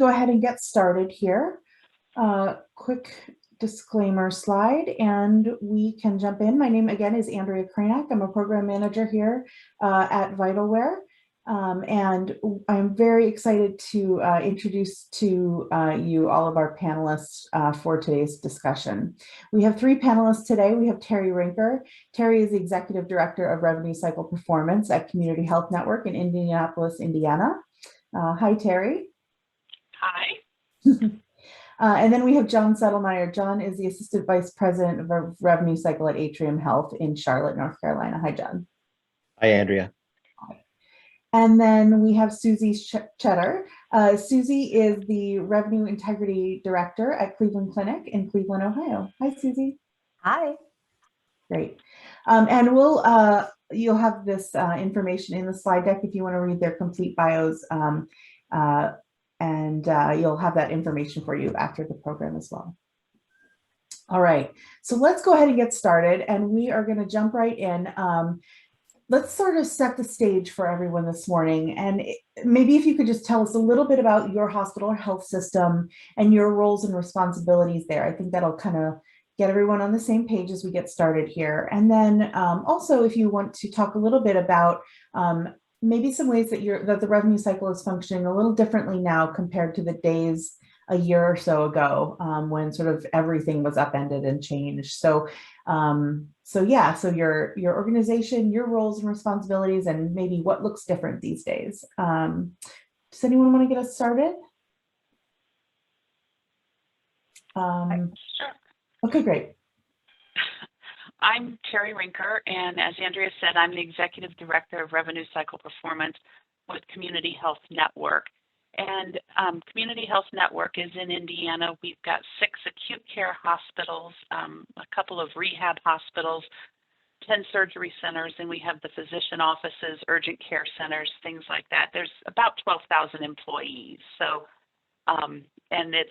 Go ahead and get started here. Quick disclaimer slide and we can jump in. My name again is Andrea Kranak. I'm a program manager here at Vitalware. And I'm very excited to introduce to you all of our panelists for today's discussion. We have three panelists today. We have Terry Rinker. Terry is the Executive Director of Revenue Cycle Performance at Community Health Network in Indianapolis, Indiana. Hi, Terry. Hi. And then we have John Settlemeyer. John is the Assistant Vice President of Revenue Cycle at Atrium Health in Charlotte, North Carolina. Hi, John. Hi, Andrea. And then we have Susie Cheddar. Susie is the Revenue Integrity Director at Cleveland Clinic in Cleveland, Ohio. Hi, Susie. Hi. Great. And you'll have this information in the slide deck if you want to read their complete bios. And you'll have that information for you after the program as well. All right, so let's go ahead and get started, and we are going to jump right in. Let's sort of set the stage for everyone this morning, and maybe if you could just tell us a little bit about your hospital or health system and your roles and responsibilities there. I think that'll kind of get everyone on the same page as we get started here. And then also, if you want to talk a little bit about maybe some ways that the revenue cycle is functioning a little differently now compared to the days a year or so ago when sort of everything was upended and changed. So your organization, your roles and responsibilities, and maybe what looks different these days. Does anyone want to get us started? Sure. Okay, great. I'm Terry Rinker, and as Andrea said, I'm the Executive Director of Revenue Cycle Performance with Community Health Network. And Community Health Network is in Indiana. We've got 6 acute care hospitals, a couple of rehab hospitals, 10 surgery centers, and we have the physician offices, urgent care centers, things like that. There's about 12,000 employees. So, and it's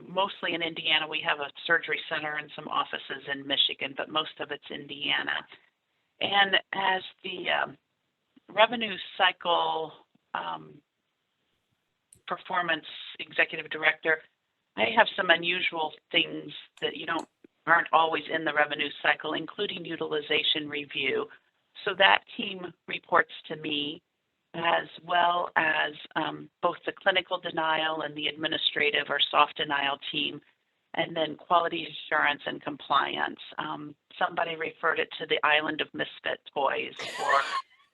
mostly in Indiana. We have a surgery center and some offices in Michigan, but most of it's Indiana. And as the revenue cycle performance executive director, I have some unusual things that aren't always in the revenue cycle, including utilization review. So that team reports to me, as well as both the clinical denial and the administrative or soft denial team, and then quality assurance and compliance. Somebody referred it to the island of misfit toys for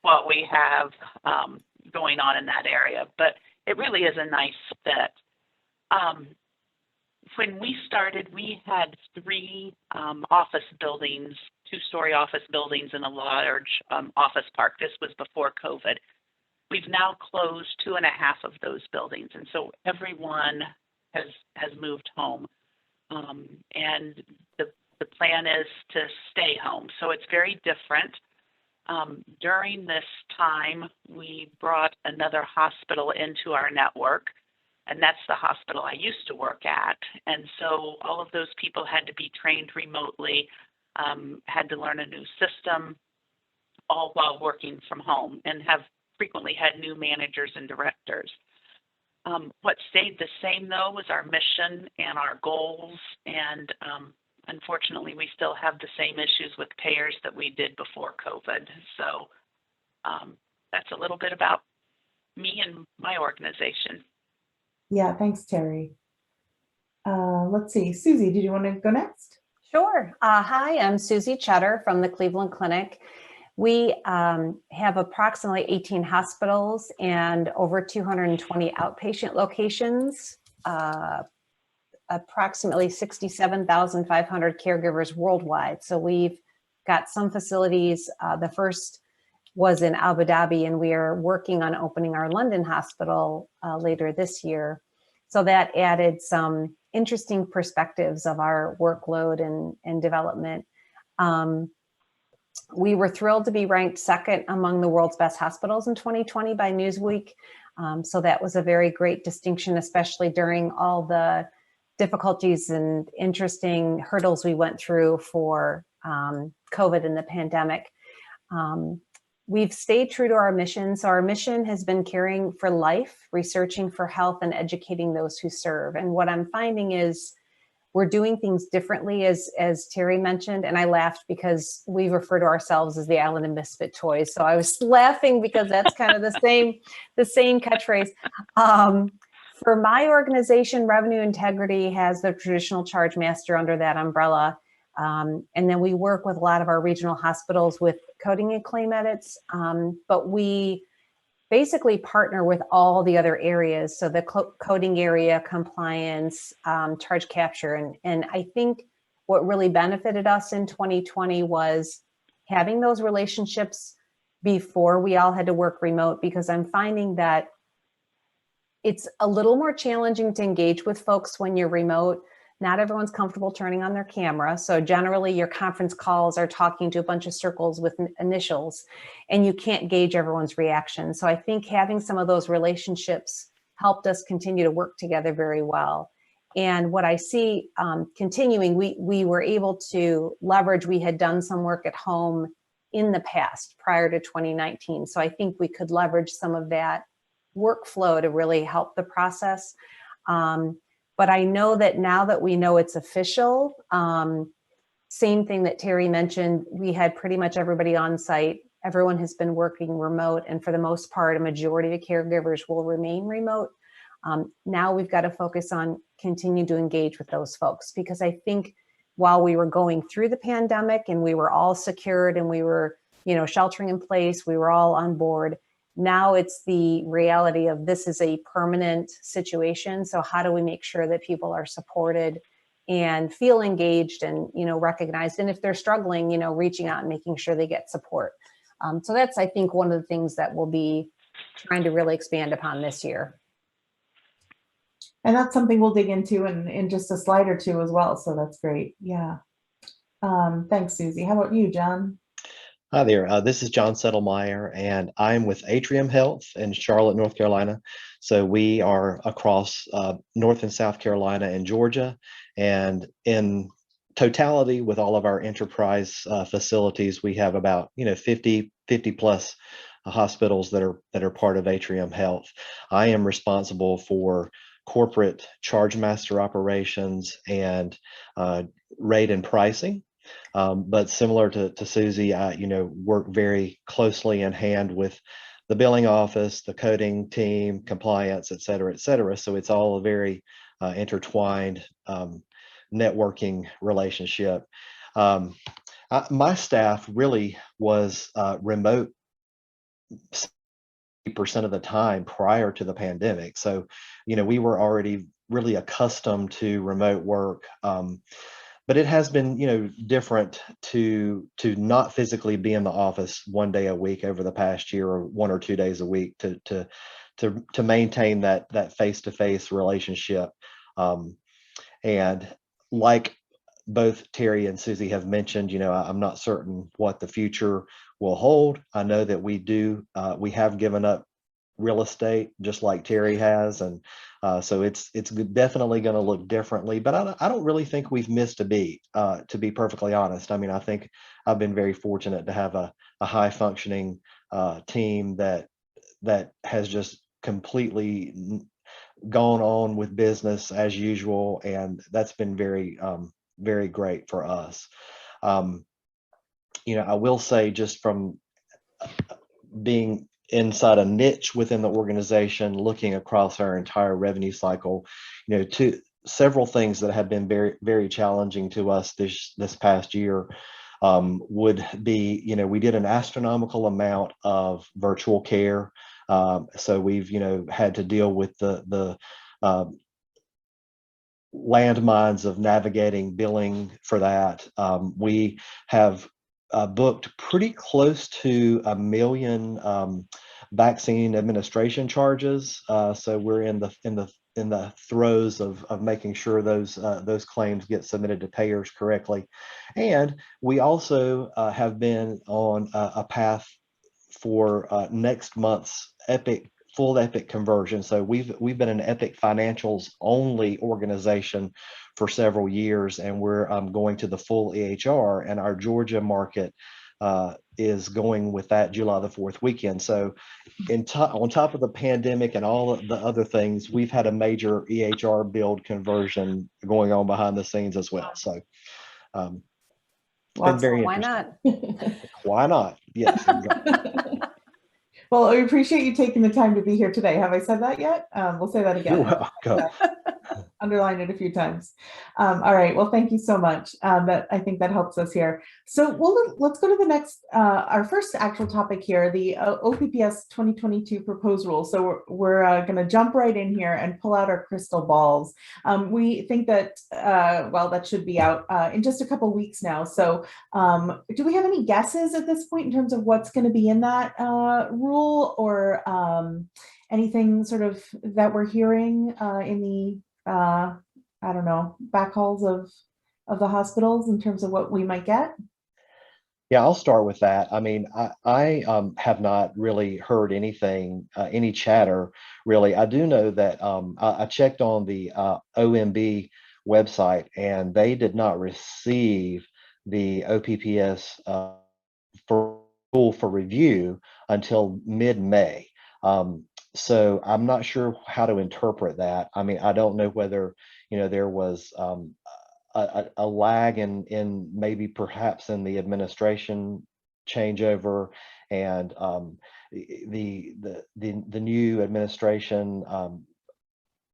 what we have going on in that area, but it really is a nice fit. When we started, we had 3 office buildings, 2-story office buildings and a large office park. This was before COVID. We've now closed 2.5 of those buildings, and so everyone has moved home. And the plan is to stay home, so it's very different. During this time, we brought another hospital into our network, and that's the hospital I used to work at. And so all of those people had to be trained remotely, had to learn a new system, all while working from home, and have frequently had new managers and directors. What stayed the same, though, was our mission and our goals, and unfortunately, we still have the same issues with payers that we did before COVID. So that's a little bit about me and my organization. Yeah, thanks, Terry. Let's see, Susie, did you want to go next? Sure. Hi, I'm Susie Cheddar from the Cleveland Clinic. We have approximately 18 hospitals and over 220 outpatient locations, approximately 67,500 caregivers worldwide. So we've got some facilities. The first was in Abu Dhabi, and we are working on opening our London hospital later this year. So that added some interesting perspectives of our workload and development. We were thrilled to be ranked 2nd among the world's best hospitals in 2020 by Newsweek. So that was a very great distinction, especially during all the difficulties and interesting hurdles we went through for COVID and the pandemic. we've stayed true to our mission. So our mission has been caring for life, researching for health, and educating those who serve. And what I'm finding is we're doing things differently, as Terry mentioned. And I laughed because we refer to ourselves as the Island of Misfit Toys. So I was laughing because that's kind of the same catchphrase. For my organization, Revenue Integrity has the traditional charge master under that umbrella. And then we work with a lot of our regional hospitals with coding and claim edits. But we basically partner with all the other areas. So the coding area, compliance, charge capture. And I think what really benefited us in 2020 was having those relationships before we all had to work remote, because I'm finding that it's a little more challenging to engage with folks when you're remote. Not everyone's comfortable turning on their camera. So generally your conference calls are talking to a bunch of circles with initials, and you can't gauge everyone's reaction. So I think having some of those relationships helped us continue to work together very well. And what I see continuing, we were able to leverage, we had done some work at home in the past prior to 2019. So I think we could leverage some of that workflow to really help the process. But I know that now that we know it's official, same thing that Terry mentioned, we had pretty much everybody on site. Everyone has been working remote, and for the most part, a majority of caregivers will remain remote. Now we've got to focus on continue to engage with those folks, because I think while we were going through the pandemic and we were all secured and we were, sheltering in place, we were all on board. Now it's the reality of this is a permanent situation. So how do we make sure that people are supported and feel engaged and, recognized? And if they're struggling, reaching out and making sure they get support. So that's, I think, one of the things that we'll be trying to really expand upon this year. And that's something we'll dig into in just a slide or two as well. So that's great. Yeah. Thanks, Susie. How about you, John? Hi there. This is John Settlemeyer, and I'm with Atrium Health in Charlotte, North Carolina. So we are across North and South Carolina and Georgia. And in totality, with all of our enterprise facilities, we have about 50 plus hospitals that are part of Atrium Health. I am responsible for corporate charge master operations and rate and pricing. But similar to Susie, I work very closely in hand with the billing office, the coding team, compliance, et cetera, et cetera. So it's all a very intertwined networking relationship. My staff really was remote 70% of the time prior to the pandemic. So, we were already really accustomed to remote work. But it has been, different to not physically be in the office one day a week over the past year, or 1 or 2 days a week, to maintain that face-to-face relationship. And like both Terry and Susie have mentioned, I'm not certain what the future will hold. I know that we have given up real estate just like Terry has, and so it's definitely going to look differently, but I don't really think we've missed a beat, to be perfectly honest. I mean, I think I've been very fortunate to have a high functioning team that has just completely gone on with business as usual, and that's been very very great for us. I will say, just from being inside a niche within the organization, looking across our entire revenue cycle, to several things that have been very, very challenging to us this past year would be, we did an astronomical amount of virtual care. So we've, had to deal with the landmines of navigating billing for that. We have booked pretty close to 1 million vaccine administration charges. So we're in the throes of making sure those claims get submitted to payers correctly. And we also have been on a path for next month's full Epic conversion. So we've been an Epic financials only organization for several years, and we're going to the full EHR, and our Georgia market is going with that July the 4th weekend. So on top of the pandemic and all of the other things, we've had a major EHR build conversion going on behind the scenes as well. So it's been very Why interesting. not? Why not? Yes, exactly. Well, I appreciate you taking the time to be here today. Have I said that yet? We'll say that again. You're welcome. Underline it a few times. All right. Well, thank you so much. I think that helps us here. So let's go to the next, our first actual topic here, the OPPS 2022 proposed rule. So we're going to jump right in here and pull out our crystal balls. We think that, well, that should be out in just a couple weeks now. So do we have any guesses at this point in terms of what's going to be in that rule, or anything sort of that we're hearing in the I don't know, back halls of the hospitals in terms of what we might get? Yeah, I'll start with that. I mean, I have not really heard anything, any chatter, really. I do know that I checked on the OMB website, and they did not receive the OPPS for review until mid-May. So I'm not sure how to interpret that. I mean, I don't know whether, there was a lag in maybe perhaps in the administration changeover, and the new administration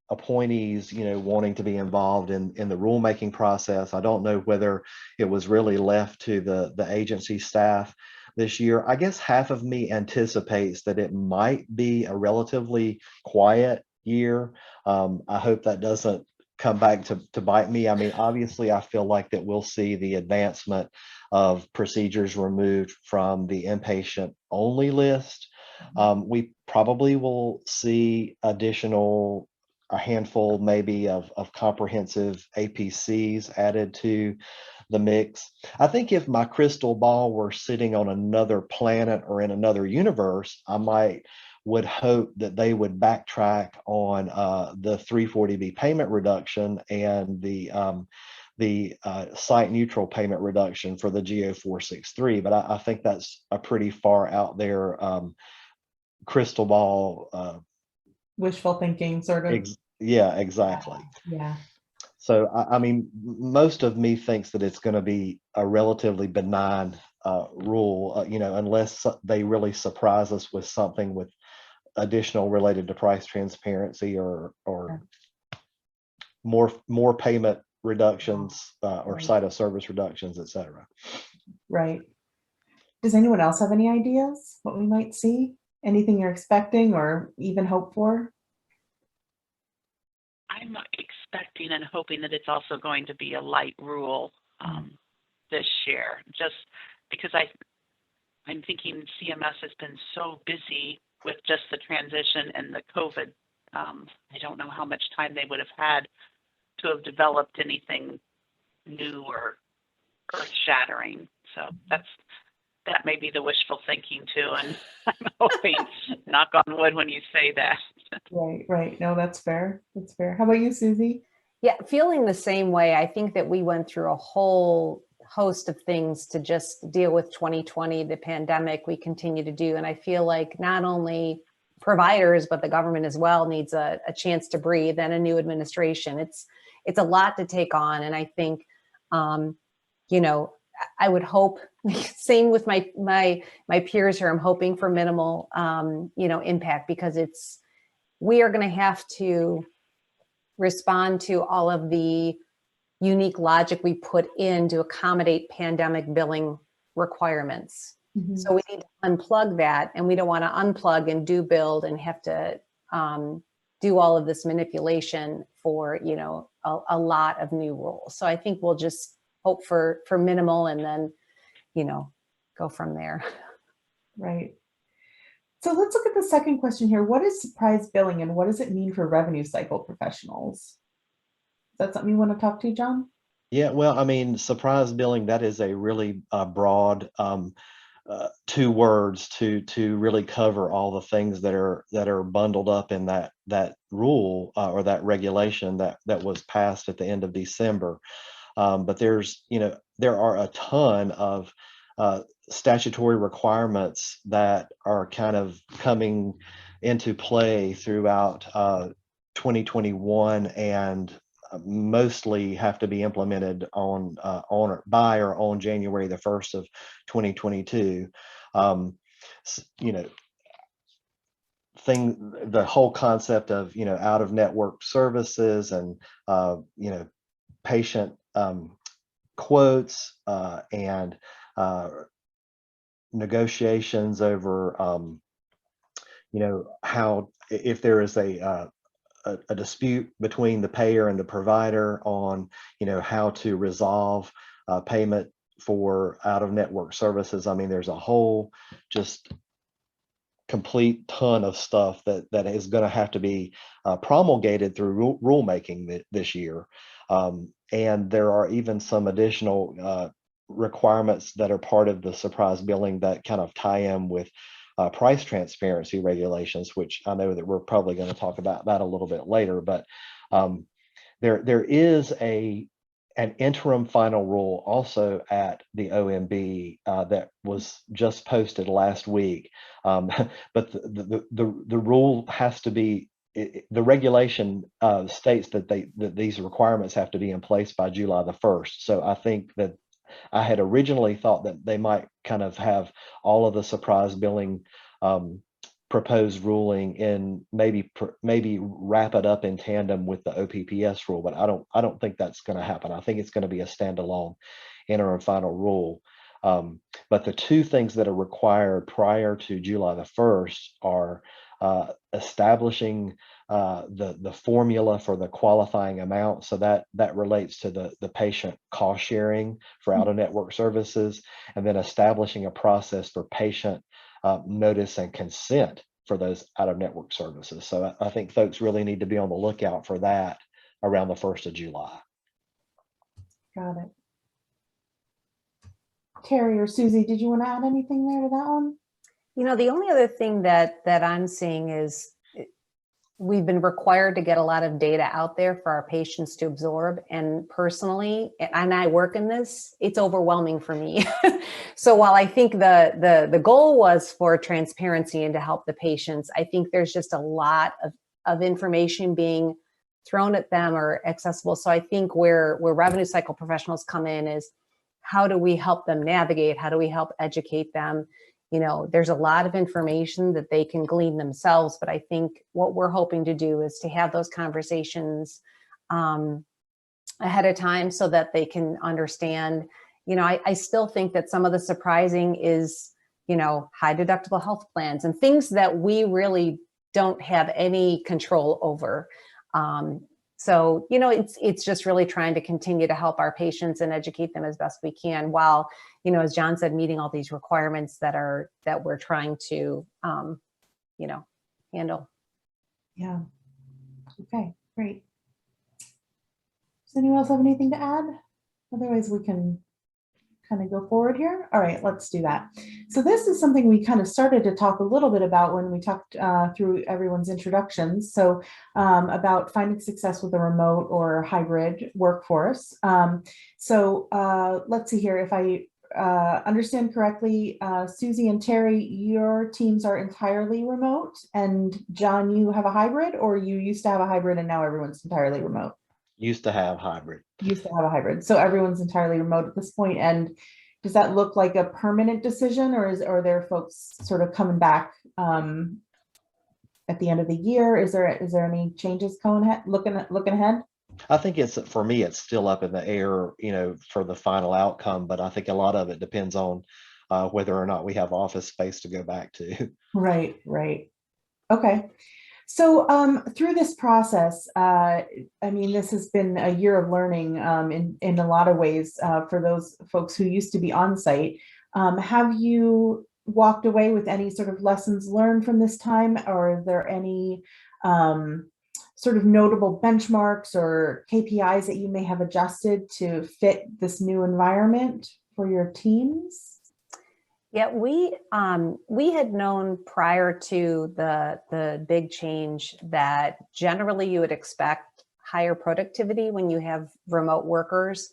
appointees, wanting to be involved in the rulemaking process. I don't know whether it was really left to the agency staff this year. I guess half of me anticipates that it might be a relatively quiet year. I hope that doesn't come back to bite me. I mean, obviously, I feel like that we'll see the advancement of procedures removed from the inpatient only list. We probably will see a handful maybe of comprehensive APCs added to the mix. I think if my crystal ball were sitting on another planet or in another universe, I would hope that they would backtrack on the 340B payment reduction and the site neutral payment reduction for the GO 463. But I think that's a pretty far out there crystal ball. Wishful thinking, sort of. Yeah, exactly. Yeah. So, I mean, most of me thinks that it's going to be a relatively benign rule, unless they really surprise us with something with additional related to price transparency or more payment reductions or Right. site of service reductions, et cetera. Right. Does anyone else have any ideas what we might see? Anything you're expecting or even hope for? I'm expecting and hoping that it's also going to be a light rule this year, just because I'm thinking CMS has been so busy with just the transition and the COVID. I don't know how much time they would have had to have developed anything new or earth-shattering. So that may be the wishful thinking too, and I'm hoping, knock on wood, when you say that. Right. No, that's fair. That's fair. How about you, Susie? Yeah, feeling the same way. I think that we went through a whole host of things to just deal with 2020, the pandemic. We continue to do, and I feel like not only providers but the government as well needs a chance to breathe, and a new administration. It's a lot to take on, and I think I would hope, same with my peers here, I'm hoping for minimal impact, because we are going to have to respond to all of the unique logic we put in to accommodate pandemic billing requirements. Mm-hmm. So we need to unplug that, and we don't want to unplug and do build and have to do all of this manipulation for a lot of new rules. So I think we'll just hope for minimal, and then go from there. Right. So let's look at the second question here. What is surprise billing, and what does it mean for revenue cycle professionals? Is that something you want to talk to, John? Yeah, well, I mean, surprise billing, that is a really broad two words to really cover all the things that are bundled up in that rule or that regulation that was passed at the end of December. But there are a ton of statutory requirements that are kind of coming into play throughout 2021 and mostly have to be implemented on or by or on January the 1st of 2022. You know, the whole concept of, you know, out of network services and, you know, patient quotes and negotiations over, you know, how if there is a dispute between the payer and the provider on, you know, how to resolve payment for out of network services. I mean, there's a whole just complete ton of stuff that is going to have to be promulgated through rulemaking this year. And there are even some additional requirements that are part of the surprise billing that kind of tie in with price transparency regulations, which I know that we're probably going to talk about that a little bit later. But there is an interim final rule also at the OMB that was just posted last week. But the rule has to be, the regulation states that these requirements have to be in place by July the 1st. So I think that I had originally thought that they might kind of have all of the surprise billing proposed ruling in maybe wrap it up in tandem with the OPPS rule, but I don't think that's going to happen. I think it's going to be a standalone interim final rule. But the two things that are required prior to July the 1st are establishing the formula for the qualifying amount. So that relates to the patient cost sharing for out of network services, and then establishing a process for patient notice and consent for those out of network services. So I think folks really need to be on the lookout for that around the 1st of July. Got it. Terry or Susie, did you want to add anything there to that one? You know, the only other thing that I'm seeing is we've been required to get a lot of data out there for our patients to absorb. And personally, and I work in this, it's overwhelming for me. So while I think the goal was for transparency and to help the patients, I think there's just a lot of information being thrown at them or accessible. So I think where revenue cycle professionals come in is, how do we help them navigate? How do we help educate them? You know, there's a lot of information that they can glean themselves, but I think what we're hoping to do is to have those conversations ahead of time so that they can understand. You know, I still think that some of the surprising is, you know, high deductible health plans and things that we really don't have any control over. So, you know, it's just really trying to continue to help our patients and educate them as best we can, while, you know, as John said, meeting all these requirements that we're trying to, you know, handle. Yeah. Okay, great. Does anyone else have anything to add? Otherwise, we can kind of go forward here. All right, let's do that. So this is something we kind of started to talk a little bit about when we talked through everyone's introductions. So about finding success with a remote or hybrid workforce. So let's see here. If I understand correctly, Susie and Terry, your teams are entirely remote, and John, you have a hybrid, or you used to have a hybrid and now everyone's entirely remote? Used to have hybrid. Used to have a hybrid. So everyone's entirely remote at this point. And does that look like a permanent decision, or are there folks sort of coming back at the end of the year? Is there any changes going ahead, looking ahead? I think for me, it's still up in the air, you know, for the final outcome, but I think a lot of it depends on whether or not we have office space to go back to. Right. Okay. So through this process, I mean, this has been a year of learning in a lot of ways for those folks who used to be on site. Have you walked away with any sort of lessons learned from this time, or are there any sort of notable benchmarks or KPIs that you may have adjusted to fit this new environment for your teams? Yeah, we had known prior to the big change that generally you would expect higher productivity when you have remote workers.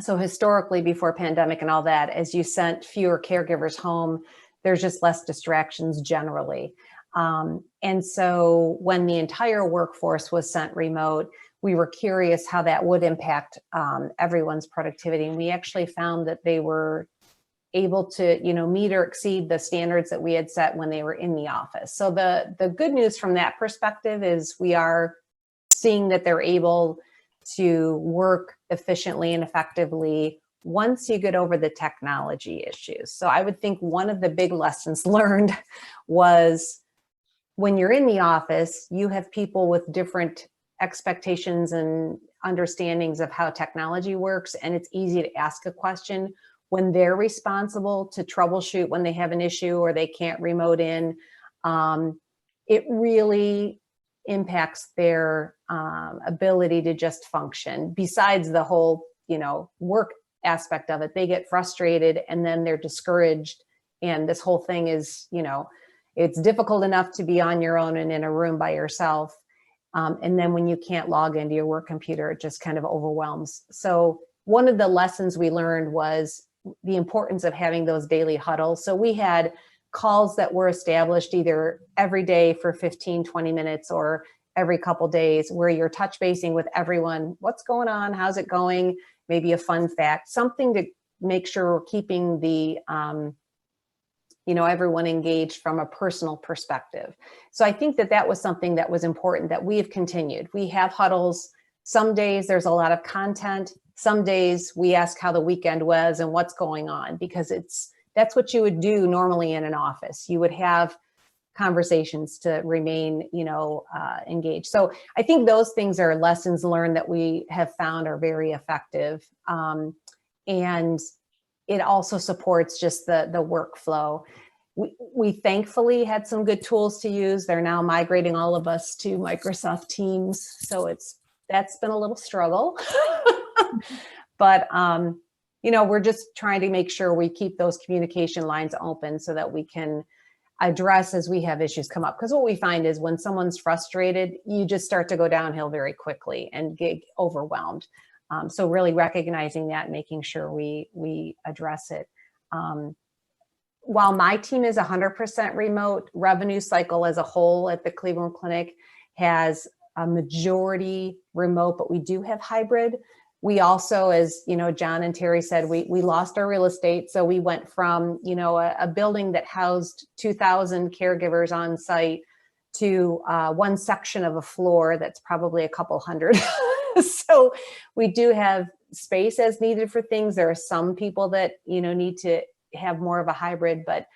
So historically, before pandemic and all that, as you sent fewer caregivers home, there's just less distractions generally. And so when the entire workforce was sent remote, we were curious how that would impact everyone's productivity. And we actually found that they were able to, meet or exceed the standards that we had set when they were in the office. So the good news from that perspective is we are seeing that they're able to work efficiently and effectively once you get over the technology issues. So I would think one of the big lessons learned was when you're in the office, you have people with different expectations and understandings of how technology works, and it's easy to ask a question. When they're responsible to troubleshoot when they have an issue or they can't remote in, it really impacts their ability to just function. Besides the whole, work aspect of it, they get frustrated and then they're discouraged. And this whole thing is, it's difficult enough to be on your own and in a room by yourself. And then when you can't log into your work computer, it just kind of overwhelms. So one of the lessons we learned was the importance of having those daily huddles. So we had calls that were established either every day for 15, 20 minutes or every couple days where you're touch basing with everyone. What's going on? How's it going? Maybe a fun fact, something to make sure we're keeping the, everyone engaged from a personal perspective. So I think that was something that was important that we have continued. We have huddles. Some days there's a lot of content. Some days we ask how the weekend was and what's going on, because that's what you would do normally in an office. You would have conversations to remain, engaged. So I think those things are lessons learned that we have found are very effective. And it also supports just the workflow. We thankfully had some good tools to use. They're now migrating all of us to Microsoft Teams. So that's been a little struggle. But, we're just trying to make sure we keep those communication lines open so that we can address as we have issues come up. Because what we find is when someone's frustrated, you just start to go downhill very quickly and get overwhelmed. So really recognizing that, making sure we address it. While my team is 100% remote, revenue cycle as a whole at the Cleveland Clinic has a majority remote, but we do have hybrid. We also, as John and Terry said, we lost our real estate. So we went from, a building that housed 2,000 caregivers on site to one section of a floor that's probably a couple hundred. So we do have space as needed for things. There are some people that, need to have more of a hybrid, but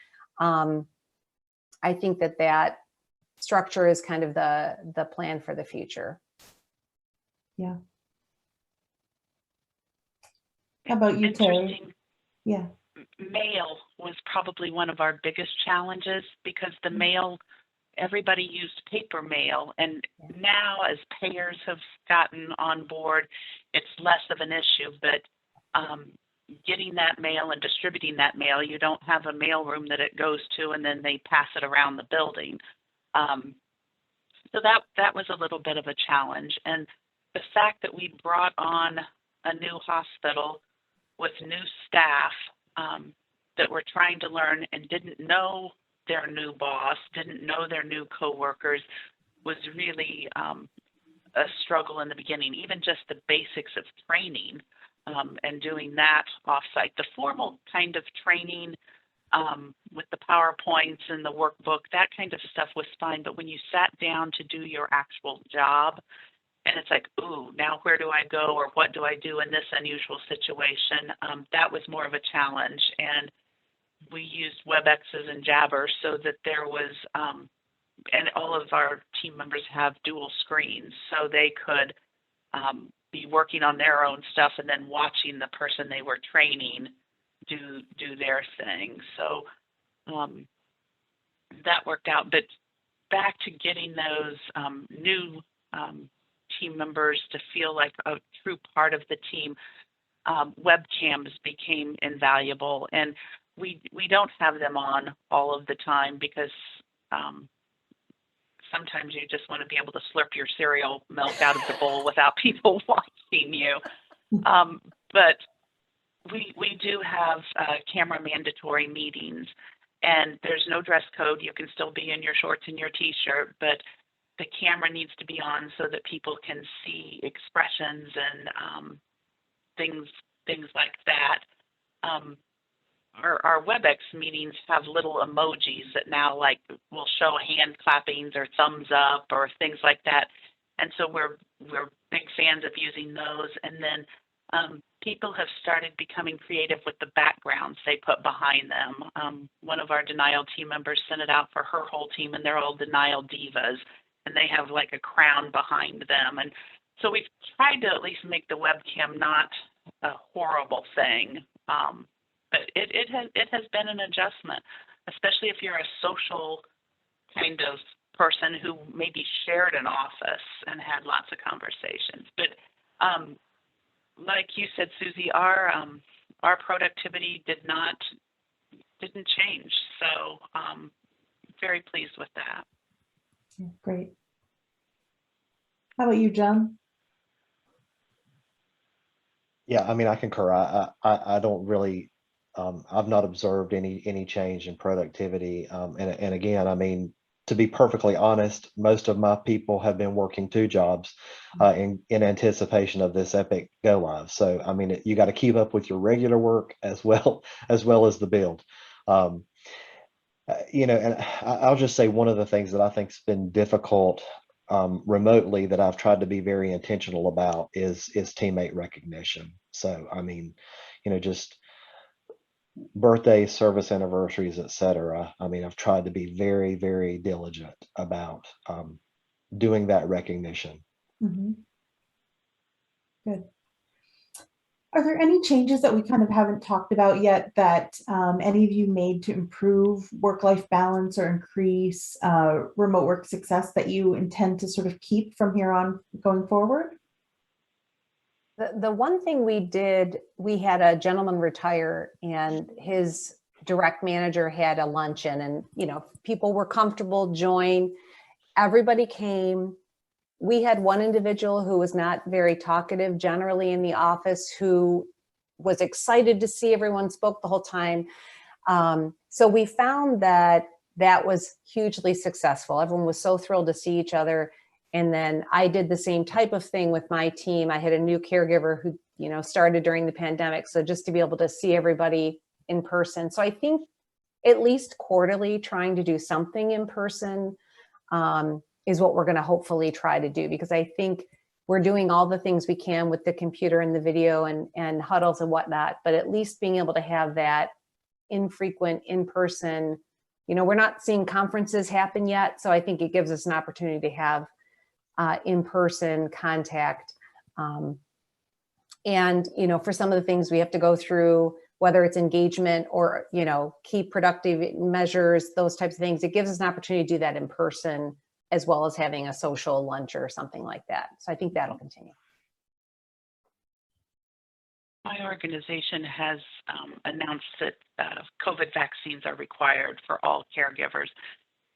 I think that structure is kind of the plan for the future. Yeah. How about you, Terry? Yeah. Mail was probably one of our biggest challenges because the mail, everybody used paper mail. And now as payers have gotten on board, it's less of an issue. But getting that mail and distributing that mail, you don't have a mail room that it goes to and then they pass it around the building. So that was a little bit of a challenge. And the fact that we brought on a new hospital with new staff that were trying to learn and didn't know their new boss, didn't know their new coworkers, was really a struggle in the beginning. Even just the basics of training and doing that offsite. The formal kind of training with the PowerPoints and the workbook, that kind of stuff was fine. But when you sat down to do your actual job, and it's like, ooh, now where do I go, or what do I do in this unusual situation? That was more of a challenge. And we used WebExes and Jabber so that there was, and all of our team members have dual screens, so they could be working on their own stuff and then watching the person they were training do their thing. So that worked out. But back to getting those new team members to feel like a true part of the team, webcams became invaluable. And we don't have them on all of the time because sometimes you just want to be able to slurp your cereal milk out of the bowl without people watching you. But We do have camera mandatory meetings, and there's no dress code. You can still be in your shorts and your t-shirt, but the camera needs to be on so that people can see expressions and things like that. Our WebEx meetings have little emojis that now like will show hand clappings or thumbs up or things like that, and so we're big fans of using those. And then people have started becoming creative with the backgrounds they put behind them. One of our denial team members sent it out for her whole team, and they're all denial divas, and they have like a crown behind them. And so we've tried to at least make the webcam not a horrible thing. But it has been an adjustment, especially if you're a social kind of person who maybe shared an office and had lots of conversations. But like you said, Susie, our productivity didn't change. So very pleased with that. Yeah, great. How about you, John? Yeah, I mean, I concur. I don't really, I've not observed any change in productivity. And again, I mean, to be perfectly honest, most of my people have been working 2 jobs in anticipation of this epic go live. So, I mean, you got to keep up with your regular work as well as the build. You know, and I'll just say one of the things that I think's been difficult remotely that I've tried to be very intentional about is teammate recognition. So, I mean, you know, just birthdays, service anniversaries, etc. I mean, I've tried to be very, very diligent about doing that recognition. Mm-hmm. Good. Are there any changes that we kind of haven't talked about yet that any of you made to improve work-life balance or increase remote work success that you intend to sort of keep from here on going forward? The one thing we did, we had a gentleman retire, and his direct manager had a luncheon, and you know, people were comfortable, join. Everybody came. We had one individual who was not very talkative generally in the office, who was excited to see everyone, spoke the whole time. So we found that was hugely successful. Everyone was so thrilled to see each other. And then I did the same type of thing with my team. I had a new caregiver who, you know, started during the pandemic. So just to be able to see everybody in person. So I think at least quarterly trying to do something in person is what we're going to hopefully try to do, because I think we're doing all the things we can with the computer and the video and huddles and whatnot, but at least being able to have that infrequent in-person, you know, we're not seeing conferences happen yet. So I think it gives us an opportunity to have in-person contact. And, you know, for some of the things we have to go through, whether it's engagement or, you know, key productive measures, those types of things, it gives us an opportunity to do that in person, as well as having a social lunch or something like that. So I think that'll continue. My organization has announced that COVID vaccines are required for all caregivers.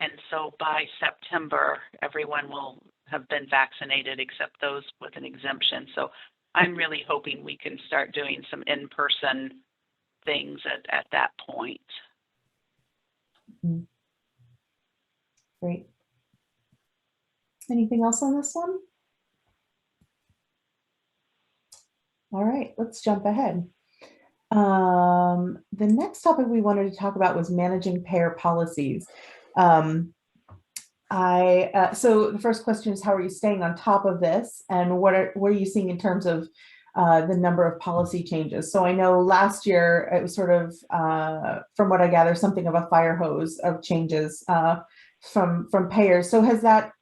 And so by September, everyone will have been vaccinated except those with an exemption. So I'm really hoping we can start doing some in-person things at that point. Mm-hmm. Great. Anything else on this one? All right, let's jump ahead. The next topic we wanted to talk about was managing payer policies. So the first question is, how are you staying on top of this, and what are you seeing in terms of the number of policy changes? So I know last year it was sort of, from what I gather, something of a fire hose of changes from payers. So has that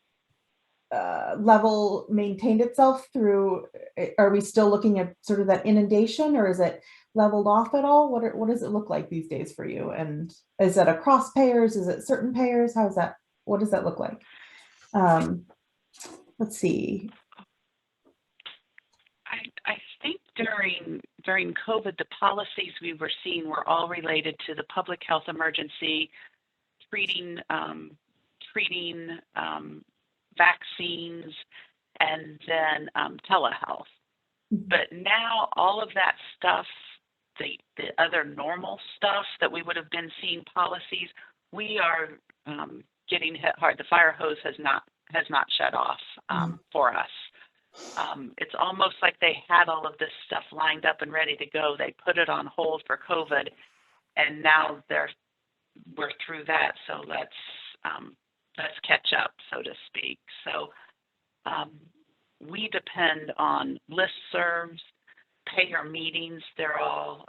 level maintained itself through? Are we still looking at sort of that inundation, or is it leveled off at all? What does it look like these days for you? And is that across payers? Is it certain payers? How is that? What does that look like? Let's see. I think during COVID, the policies we were seeing were all related to the public health emergency, treating vaccines, and then telehealth. But now all of that stuff the other normal stuff that we would have been seeing policies, we are getting hit hard. The fire hose has not shut off for us. It's almost like they had all of this stuff lined up and ready to go. They put it on hold for COVID, and now we're through that. So let's catch up, so to speak. So we depend on listservs, payer meetings. They're all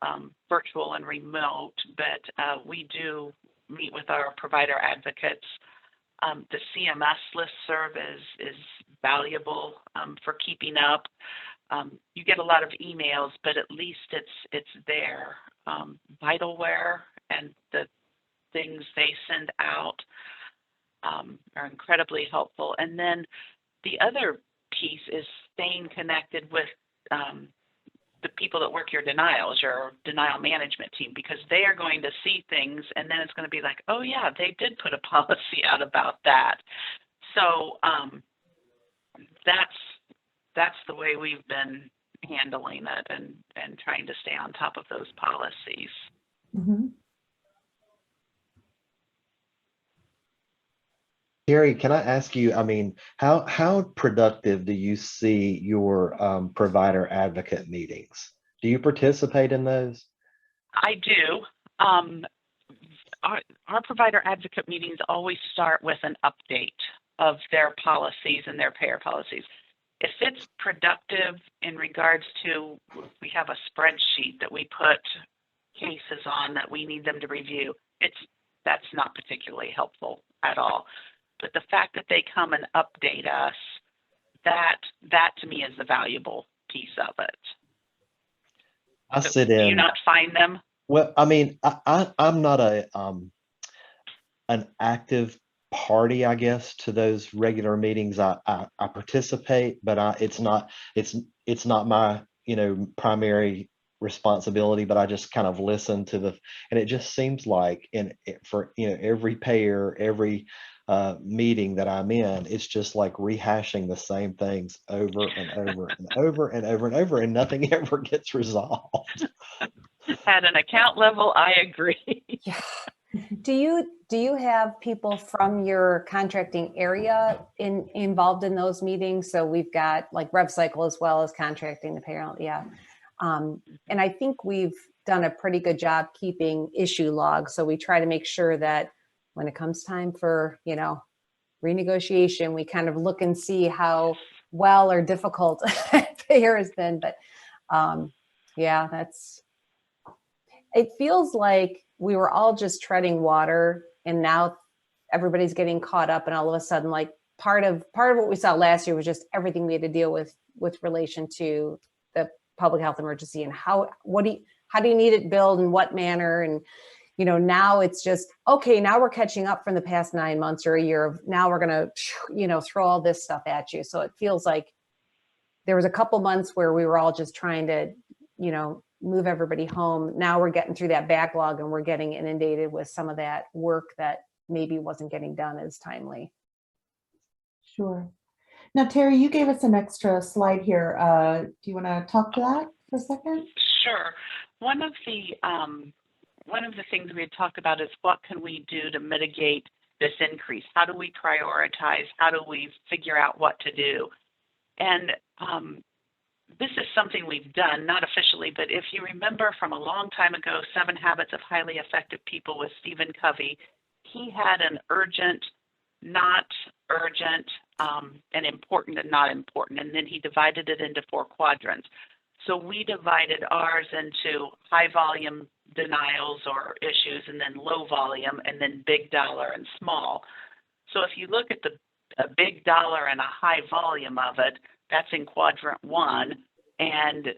virtual and remote, but we do meet with our provider advocates. The CMS listserv is valuable for keeping up. You get a lot of emails, but at least it's there. Vitalware and the things they send out are incredibly helpful. And then the other piece is staying connected with the people that work your denials, your denial management team, because they are going to see things, and then it's going to be like, oh yeah, they did put a policy out about that. So that's the way we've been handling it and trying to stay on top of those policies. Mm-hmm. Carrie, can I ask you, I mean, how productive do you see your provider advocate meetings? Do you participate in those? I do. Our provider advocate meetings always start with an update of their policies and their payer policies. If it's productive in regards to, we have a spreadsheet that we put cases on that we need them to review, that's not particularly helpful at all. But the fact that they come and update us, that to me is the valuable piece of it. I sit in. Do you not find them? Well, I mean, I'm not an active party, I guess, to those regular meetings. I participate, but it's not my primary responsibility. But I just kind of listen to and it just seems like for every payer, every meeting that I'm in, it's just like rehashing the same things over and over and over and over and over, and nothing ever gets resolved. At an account level, I agree. Yeah. Do you have people from your contracting area involved in those meetings? So we've got like RevCycle as well as contracting the payroll. Yeah. And I think we've done a pretty good job keeping issue logs. So we try to make sure that when it comes time for, renegotiation, we kind of look and see how well or difficult payer has been. But yeah, it feels like we were all just treading water, and now everybody's getting caught up, and all of a sudden, like part of what we saw last year was just everything we had to deal with relation to the public health emergency and how do you need it billed in what manner, and now it's just, okay, now we're catching up from the past 9 months or a year of, now we're going to throw all this stuff at you. So it feels like there was a couple months where we were all just trying to move everybody home. Now we're getting through that backlog, and we're getting inundated with some of that work that maybe wasn't getting done as timely. Sure. Now, Terry, you gave us an extra slide here. Do you want to talk to that for a second? Sure. One of the things we had talked about is what can we do to mitigate this increase? How do we prioritize? How do we figure out what to do? And this is something we've done, not officially, but if you remember from a long time ago, 7 Habits of Highly Effective People with Stephen Covey, he had an urgent, not urgent, and important and not important, and then he divided it into 4 quadrants. So we divided ours into high volume denials or issues, and then low volume, and then big dollar and small. So if you look at a big dollar and a high volume of it, that's in quadrant 1, and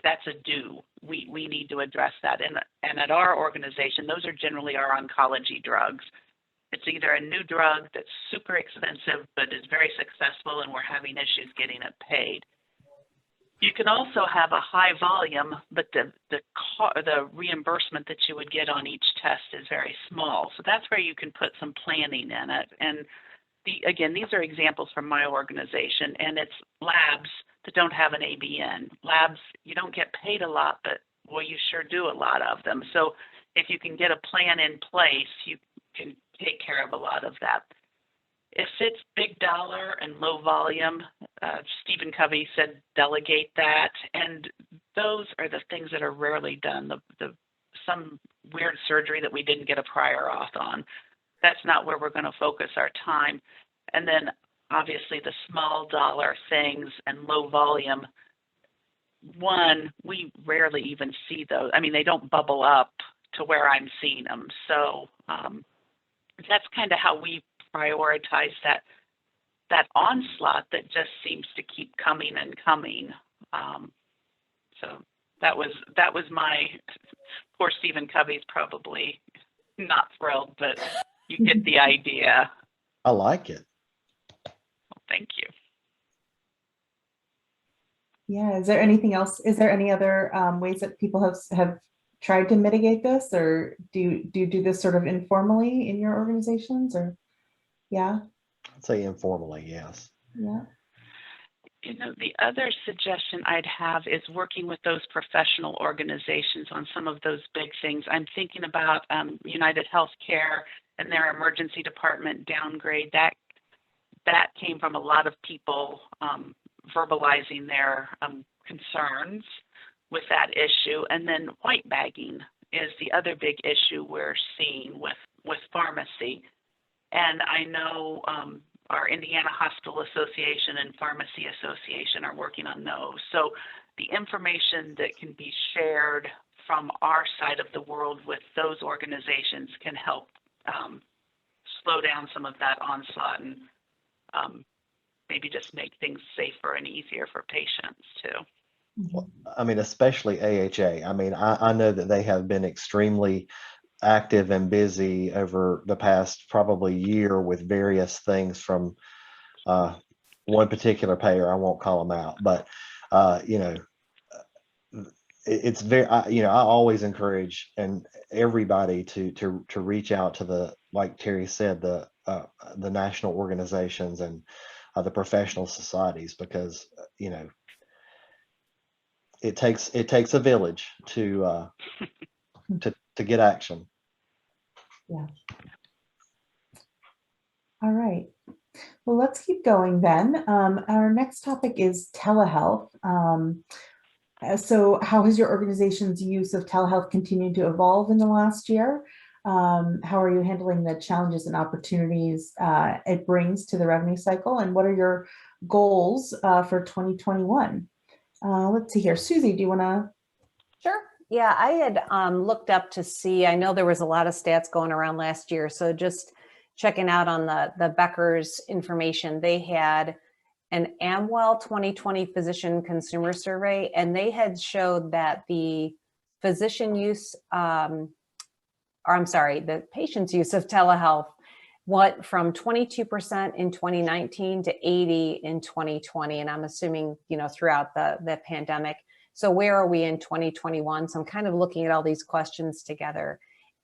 that's a do. We need to address that. And at our organization, those are generally our oncology drugs. It's either a new drug that's super expensive but is very successful, and we're having issues getting it paid. You can also have a high volume, but the reimbursement that you would get on each test is very small. So that's where you can put some planning in it. And again, these are examples from my organization, and it's labs that don't have an ABN. Labs, you don't get paid a lot, but boy, you sure do a lot of them. So if you can get a plan in place, you can take care of a lot of that. If it's big dollar and low volume, Stephen Covey said delegate that, and those are the things that are rarely done. Some weird surgery that we didn't get a prior auth on. That's not where we're going to focus our time. And then obviously the small dollar things and low volume, one, we rarely even see those. I mean, they don't bubble up to where I'm seeing them. So that's kind of how we prioritize that onslaught that just seems to keep coming and coming. So that was my poor Stephen Covey's probably not thrilled, but you get the idea. I like it. Well, thank you. Yeah. Is there anything else? Is there any other ways that people have tried to mitigate this, or do you do this sort of informally in your organizations, or? Yeah. I'd say informally, yes. Yeah. You know, the other suggestion I'd have is working with those professional organizations on some of those big things. I'm thinking about United Healthcare and their emergency department downgrade. That came from a lot of people verbalizing their concerns with that issue. And then white bagging is the other big issue we're seeing with pharmacy. And I know our Indiana Hospital Association and Pharmacy Association are working on those. So the information that can be shared from our side of the world with those organizations can help slow down some of that onslaught and maybe just make things safer and easier for patients too. Well, I mean, especially AHA. I mean, I know that they have been extremely active and busy over the past probably year with various things from one particular payer. I won't call them out, but you know, it's very, you know, I always encourage and everybody to reach out to the, like Terry said, the national organizations and the professional societies, because you know, it takes a village to get action. Yeah. All right. Well, let's keep going then. Our next topic is telehealth. So how has your organization's use of telehealth continued to evolve in the last year? How are you handling the challenges and opportunities it brings to the revenue cycle? And what are your goals for 2021? Let's see here. Susie, do you want to? Sure. Yeah, I had looked up to see, I know there was a lot of stats going around last year. So just checking out on the Becker's information, they had an Amwell 2020 physician consumer survey, and they had showed that the physician use, the patient's use of telehealth went from 22% in 2019 to 80% in 2020. And I'm assuming, you know, throughout the pandemic. So where are we in 2021? So I'm kind of looking at all these questions together.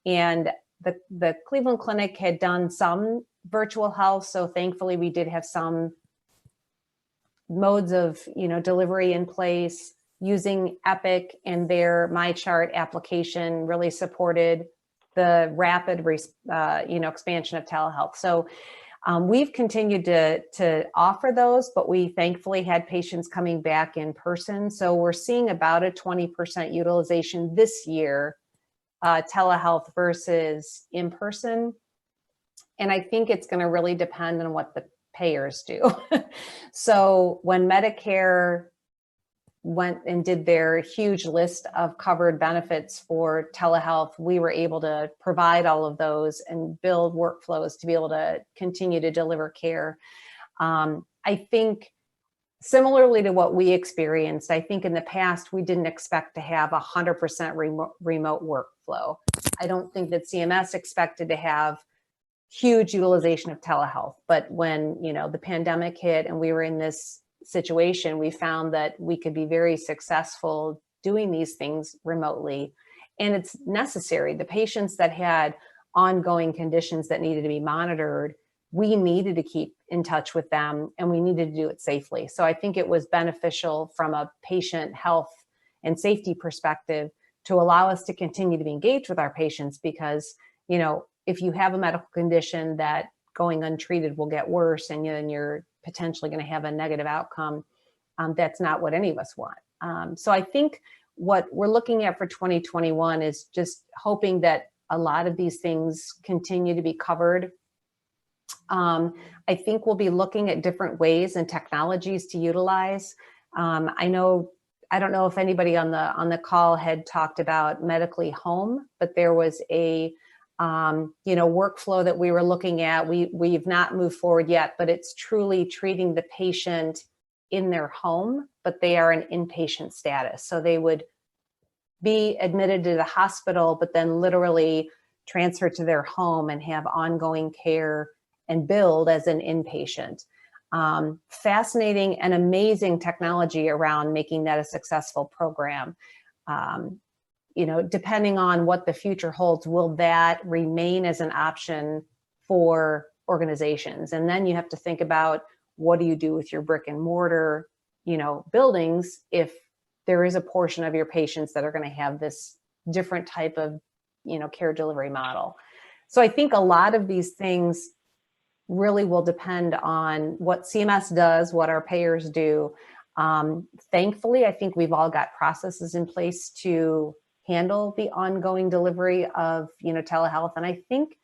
And the Cleveland Clinic had done some virtual health. So thankfully we did have some modes of, you know, delivery in place. Using Epic and their MyChart application really supported the rapid expansion of telehealth. So we've continued to offer those, but we thankfully had patients coming back in person. So we're seeing about a 20% utilization this year, telehealth versus in person. And I think it's going to really depend on what the payers do. So when Medicare went and did their huge list of covered benefits for telehealth, we were able to provide all of those and build workflows to be able to continue to deliver care. I think similarly to what we experienced, I think in the past, we didn't expect to have 100% remote workflow. I don't think that CMS expected to have huge utilization of telehealth, but when, you know, the pandemic hit and we were in this situation, we found that we could be very successful doing these things remotely. And it's necessary. The patients that had ongoing conditions that needed to be monitored, we needed to keep in touch with them and we needed to do it safely. So I think it was beneficial from a patient health and safety perspective to allow us to continue to be engaged with our patients, because, you know, if you have a medical condition that going untreated will get worse and then you're potentially going to have a negative outcome, that's not what any of us want. So I think what we're looking at for 2021 is just hoping that a lot of these things continue to be covered. I think we'll be looking at different ways and technologies to utilize. I don't know if anybody on the call had talked about medically home, but there was a workflow that we were looking at. We've not moved forward yet, but it's truly treating the patient in their home, but they are an inpatient status. So they would be admitted to the hospital, but then literally transferred to their home and have ongoing care and billed as an inpatient. Fascinating and amazing technology around making that a successful program. Depending on what the future holds, will that remain as an option for organizations? And then you have to think about, what do you do with your brick and mortar, buildings, if there is a portion of your patients that are going to have this different type of, care delivery model. So I think a lot of these things really will depend on what CMS does, what our payers do. Thankfully, I think we've all got processes in place to handle the ongoing delivery of, telehealth. And I think,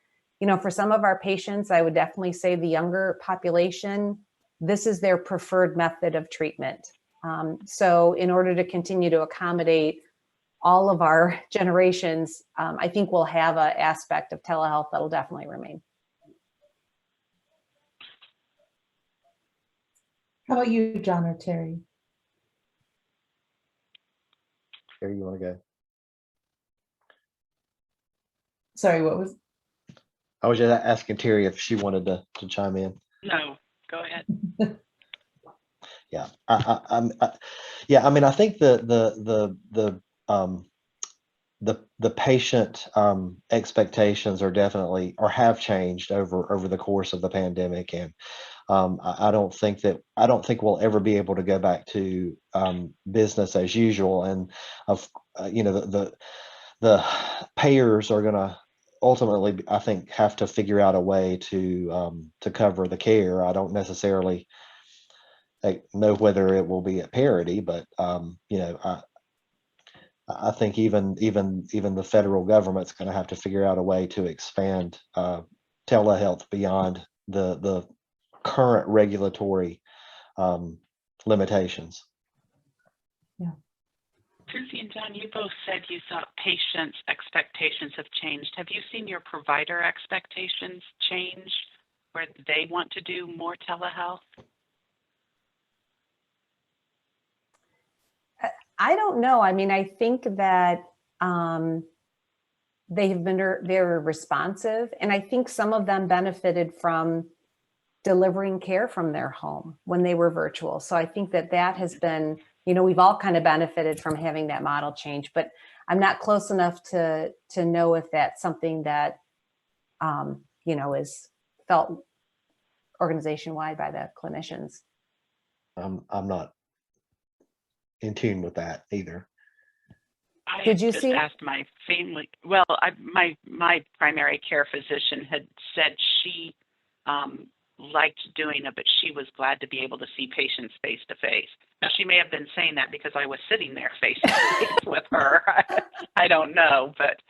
for some of our patients, I would definitely say the younger population, this is their preferred method of treatment. So in order to continue to accommodate all of our generations, I think we'll have an aspect of telehealth that will definitely remain. How about you, John or Terry? Terry, you want to go? Sorry, what was? I was just asking Terry if she wanted to chime in. No, go ahead. Yeah, I mean, I think the patient expectations are definitely, or have changed over the course of the pandemic, and I don't think we'll ever be able to go back to business as usual. And the payers are going to ultimately, I think, have to figure out a way to cover the care. I don't necessarily know whether it will be at parity, but I think even the federal government's going to have to figure out a way to expand telehealth beyond the current regulatory limitations. Yeah. Susie and John, you both said you thought patients' expectations have changed. Have you seen your provider expectations change, where they want to do more telehealth? I don't know. I mean, I think that they have been very responsive, and I think some of them benefited from delivering care from their home when they were virtual. So I think that has been, we've all kind of benefited from having that model change, but I'm not close enough to know if that's something that, is felt organization-wide by the clinicians. I'm not in tune with that either. Did you see? Asked my family. Well, my primary care physician had said she liked doing it, but she was glad to be able to see patients face to face. Now, she may have been saying that because I was sitting there face to face with her. I don't know, but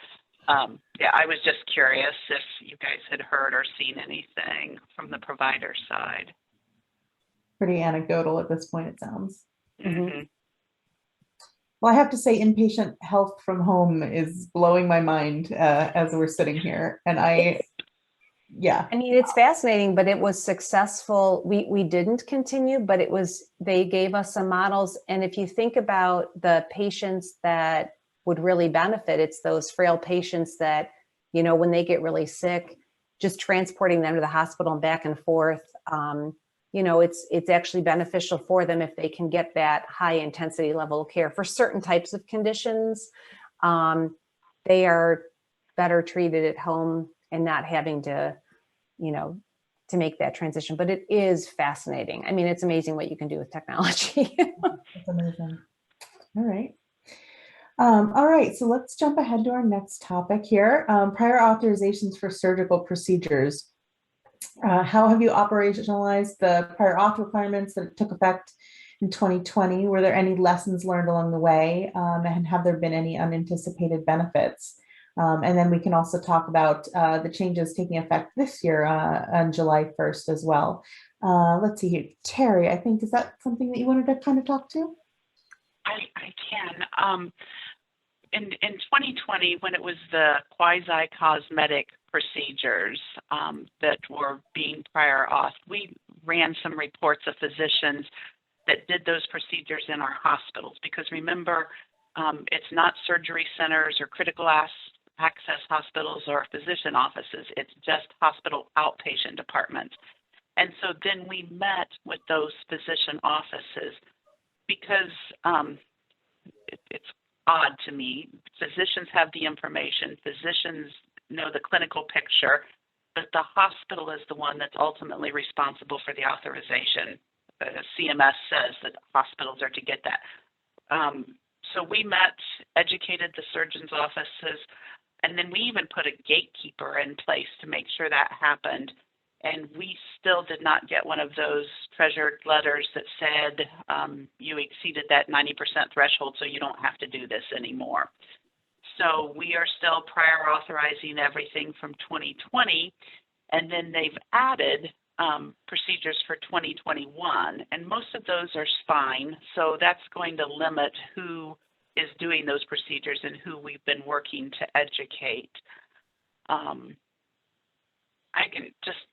yeah, I was just curious if you guys had heard or seen anything from the provider side. Pretty anecdotal at this point, it sounds. Mm-hmm. Well, I have to say, inpatient health from home is blowing my mind as we're sitting here. And yeah. I mean, it's fascinating, but it was successful. We didn't continue, but they gave us some models. And if you think about the patients that would really benefit, it's those frail patients that, when they get really sick, just transporting them to the hospital and back and forth, it's actually beneficial for them if they can get that high intensity level of care for certain types of conditions. They are better treated at home and not having to, to make that transition. But it is fascinating. I mean, it's amazing what you can do with technology. That's amazing. All right. All right, so let's jump ahead to our next topic here. Prior authorizations for surgical procedures. How have you operationalized the prior auth requirements that took effect in 2020? Were there any lessons learned along the way? And have there been any unanticipated benefits? And then we can also talk about the changes taking effect this year on July 1st as well. Let's see here. Terry, I think, is that something that you wanted to kind of talk to? I can. In 2020, when it was the quasi-cosmetic procedures that were being prior auth, we ran some reports of physicians that did those procedures in our hospitals. Because remember, it's not surgery centers or critical access hospitals or physician offices. It's just hospital outpatient departments. And so then we met with those physician offices because it's odd to me. Physicians have the information, physicians know the clinical picture, but the hospital is the one that's ultimately responsible for the authorization. CMS says that hospitals are to get that. So we met, educated the surgeons' offices, and then we even put a gatekeeper in place to make sure that happened. And we still did not get one of those treasured letters that said you exceeded that 90% threshold, so you don't have to do this anymore. So we are still prior authorizing everything from 2020, and then they've added procedures for 2021, and most of those are spine, so that's going to limit who is doing those procedures and who we've been working to educate. I can just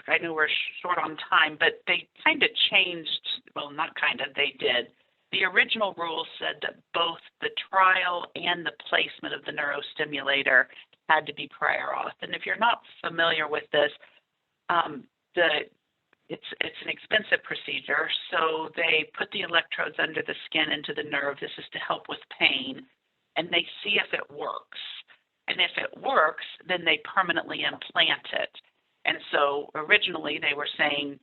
I know we're short on time, but they kind of changed, well, not kind of, they did. The original rule said that both the trial and the placement of the neurostimulator had to be prior auth. And if you're not familiar with this, it's an expensive procedure. So they put the electrodes under the skin into the nerve. This is to help with pain, and they see if it works. And if it works, then they permanently implant it. And so originally they were saying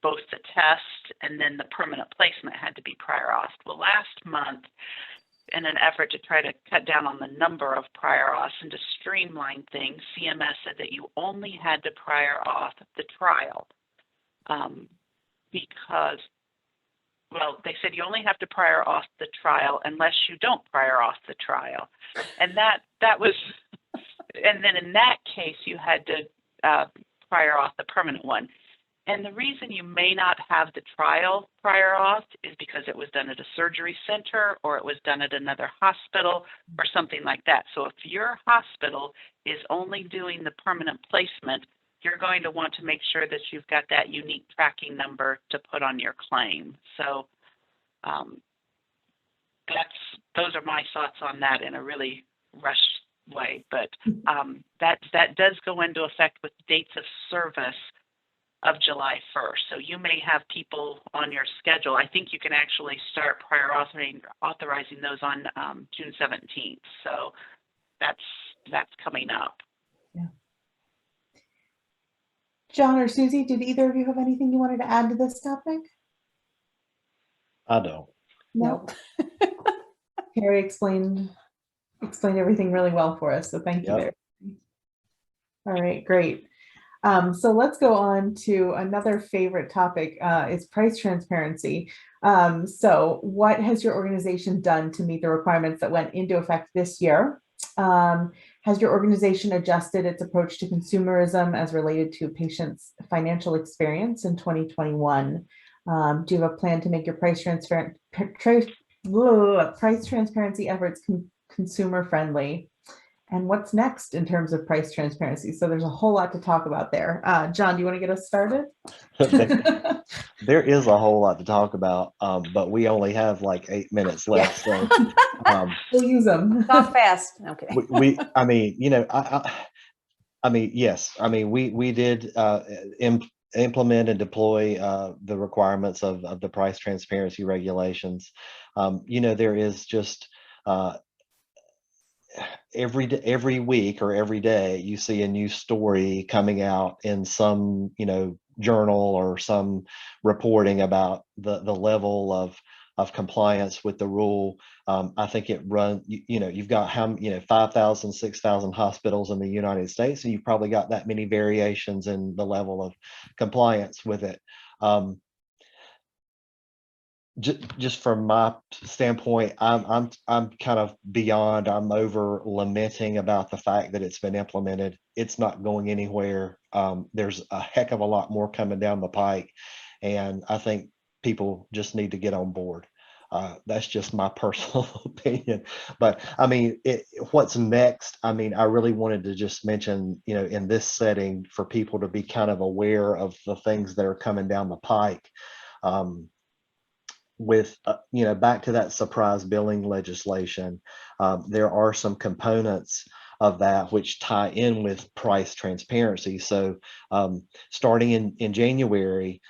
both the test and then the permanent placement had to be prior auth. Well, last month, in an effort to try to cut down on the number of prior auths and to streamline things, CMS said that you only had to prior auth the trial because, well, they said you only have to prior auth the trial unless you don't prior auth the trial. And that was, and then in that case, you had to prior auth the permanent one. And the reason you may not have the trial prior auth is because it was done at a surgery center or it was done at another hospital or something like that. So if your hospital is only doing the permanent placement, you're going to want to make sure that you've got that unique tracking number to put on your claim. So those are my thoughts on that in a really rushed way, but that does go into effect with dates of service of July 1st. So you may have people on your schedule. I think you can actually start prior authorizing those on June 17th. So that's coming up. Yeah. John or Susie, did either of you have anything you wanted to add to this topic? I don't. No. Terry explained everything really well for us, so thank you there. All right, great. So let's go on to another favorite topic, is price transparency. So what has your organization done to meet the requirements that went into effect this year? Has your organization adjusted its approach to consumerism as related to patients' financial experience in 2021? Do you have a plan to make your price transparency efforts consumer friendly? And what's next in terms of price transparency? So there's a whole lot to talk about there. John, do you want to get us started? There is a whole lot to talk about, but we only have like 8 minutes left. So we'll use them. Talk fast. Okay. I mean, you know, I mean, yes. I mean, we did implement and deploy the requirements of the price transparency regulations. You know, there is just every week or every day you see a new story coming out in some, journal or some reporting about the level of compliance with the rule. I think it you've got 5,000, 6,000 hospitals in the United States, and you've probably got that many variations in the level of compliance with it. Just from my standpoint, I'm kind of beyond. I'm over lamenting about the fact that it's been implemented. It's not going anywhere. There's a heck of a lot more coming down the pike, and I think people just need to get on board. That's just my personal opinion. But I mean, what's next? I mean, I really wanted to just mention, in this setting, for people to be kind of aware of the things that are coming down the pike. With back to that surprise billing legislation, there are some components of that which tie in with price transparency. So starting in January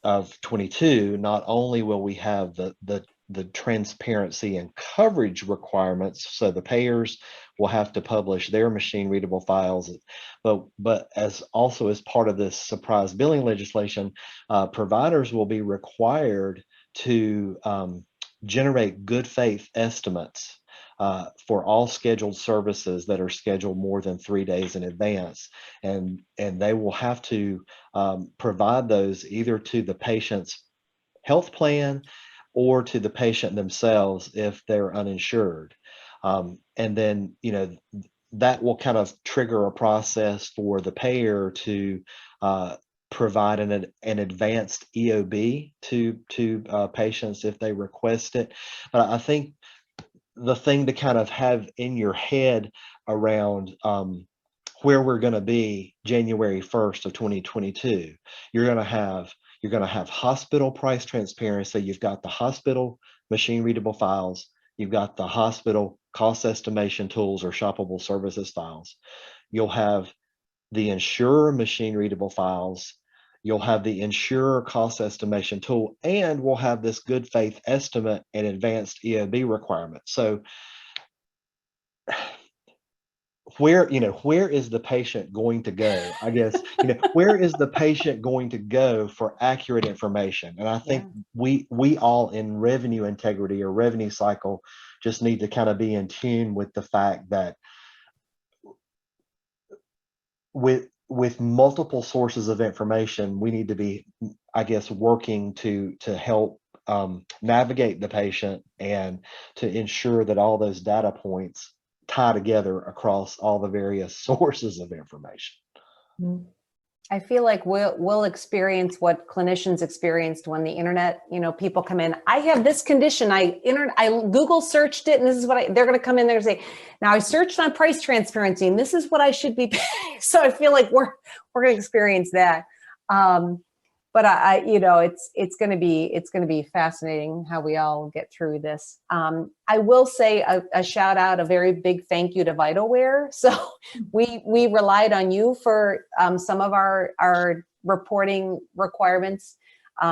of 22, not only will we have the transparency and coverage requirements, so the payers will have to publish their machine readable files, but as part of this surprise billing legislation, providers will be required to generate good faith estimates for all scheduled services that are scheduled more than 3 days in advance, and they will have to provide those either to the patient's health plan or to the patient themselves if they're uninsured. And then that will kind of trigger a process for the payer to provide an advanced EOB to patients if they request it. But I think the thing to kind of have in your head around where we're going to be January 1st of 2022, you're going to have hospital price transparency. You've got the hospital machine readable files. You've got the hospital cost estimation tools or shoppable services files. You'll have the insurer machine readable files. You'll have the insurer cost estimation tool, and we'll have this good faith estimate and advanced EOB requirement. So where is the patient going to go? I guess, where is the patient going to go for accurate information? And I think we all in revenue integrity or revenue cycle just need to kind of be in tune with the fact that with multiple sources of information, we need to be, I guess, working to help navigate the patient and to ensure that all those data points tie together across all the various sources of information. I feel like we'll experience what clinicians experienced when the internet, people come in. I have this condition. I Google searched it, and this is what they're going to come in there and say. Now I searched on price transparency, and this is what I should be paying. So I feel like we're going to experience that. But it's going to be fascinating how we all get through this. I will say a shout out, a very big thank you to VitalWare. So we relied on you for some of our reporting requirements.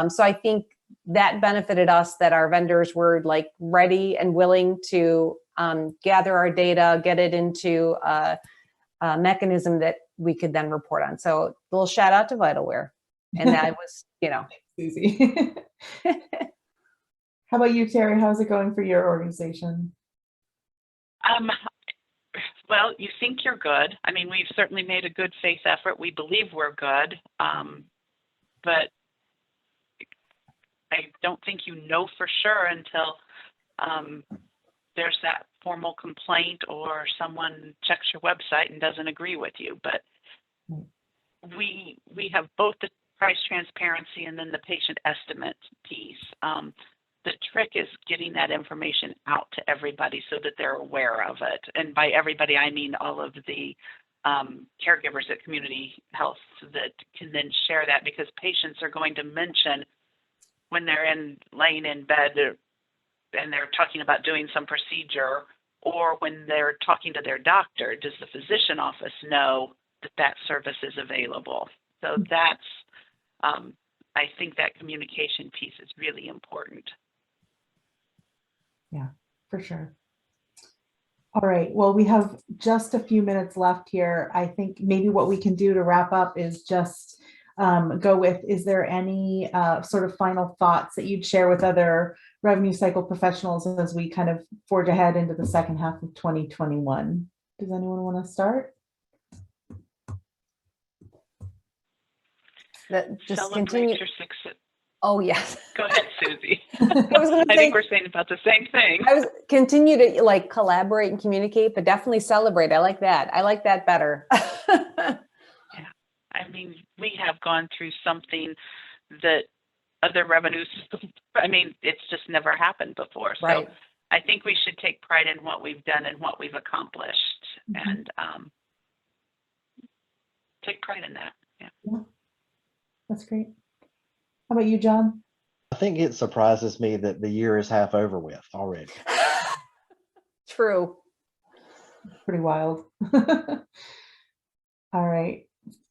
So I think that benefited us, that our vendors were like ready and willing to gather our data, get it into a mechanism that we could then report on. So a little shout out to VitalWare. And that was, Easy. How about you, Terry? How's it going for your organization? Well, you think you're good. I mean, we've certainly made a good faith effort. We believe we're good. But I don't think you know for sure until there's that formal complaint or someone checks your website and doesn't agree with you. But we have both the price transparency and then the patient estimate piece. The trick is getting that information out to everybody so that they're aware of it. And by everybody, I mean all of the caregivers at Community Health that can then share that, because patients are going to mention when they're laying in bed and they're talking about doing some procedure, or when they're talking to their doctor, does the physician office know that service is available? So that's, I think that communication piece is really important. Yeah, for sure. All right, well, we have just a few minutes left here. I think maybe what we can do to wrap up is just go with, is there any sort of final thoughts that you'd share with other revenue cycle professionals as we kind of forge ahead into the second half of 2021? Does anyone want to start? That just Celebrate continue. your success. Oh, yes. Go ahead, Susie. I was going to I say, think we're saying about the same thing. I was continue to like collaborate and communicate, but definitely celebrate. I like that. I like that better. Yeah, I mean, we have gone through something that other revenues, I mean, it's just never happened before. So Right. I think we should take pride in what we've done and what we've accomplished, and take pride in that. Yeah. That's great. How about you, John? I think it surprises me that the year is half over with already. True. Pretty wild. All right.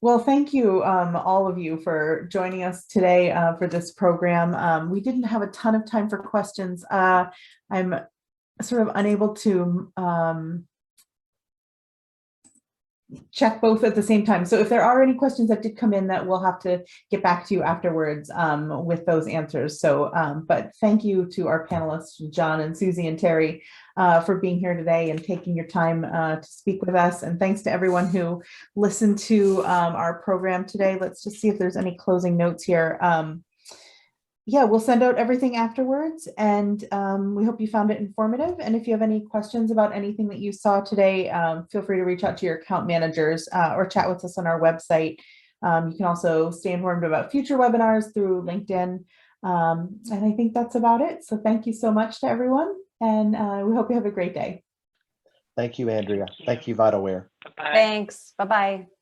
Well, thank you, all of you, for joining us today for this program. We didn't have a ton of time for questions. I'm sort of unable to check both at the same time. So if there are any questions that did come in, that we'll have to get back to you afterwards with those answers. So, but thank you to our panelists, John and Susie and Terry, for being here today and taking your time to speak with us. And thanks to everyone who listened to our program today. Let's just see if there's any closing notes here. Yeah, we'll send out everything afterwards, and we hope you found it informative. And if you have any questions about anything that you saw today, feel free to reach out to your account managers or chat with us on our website. You can also stay informed about future webinars through LinkedIn. And I think that's about it. So thank you so much to everyone, and we hope you have a great day. Thank you, Andrea. Thank you. Thank you, VitalWare. Bye-bye. Thanks. Bye-bye.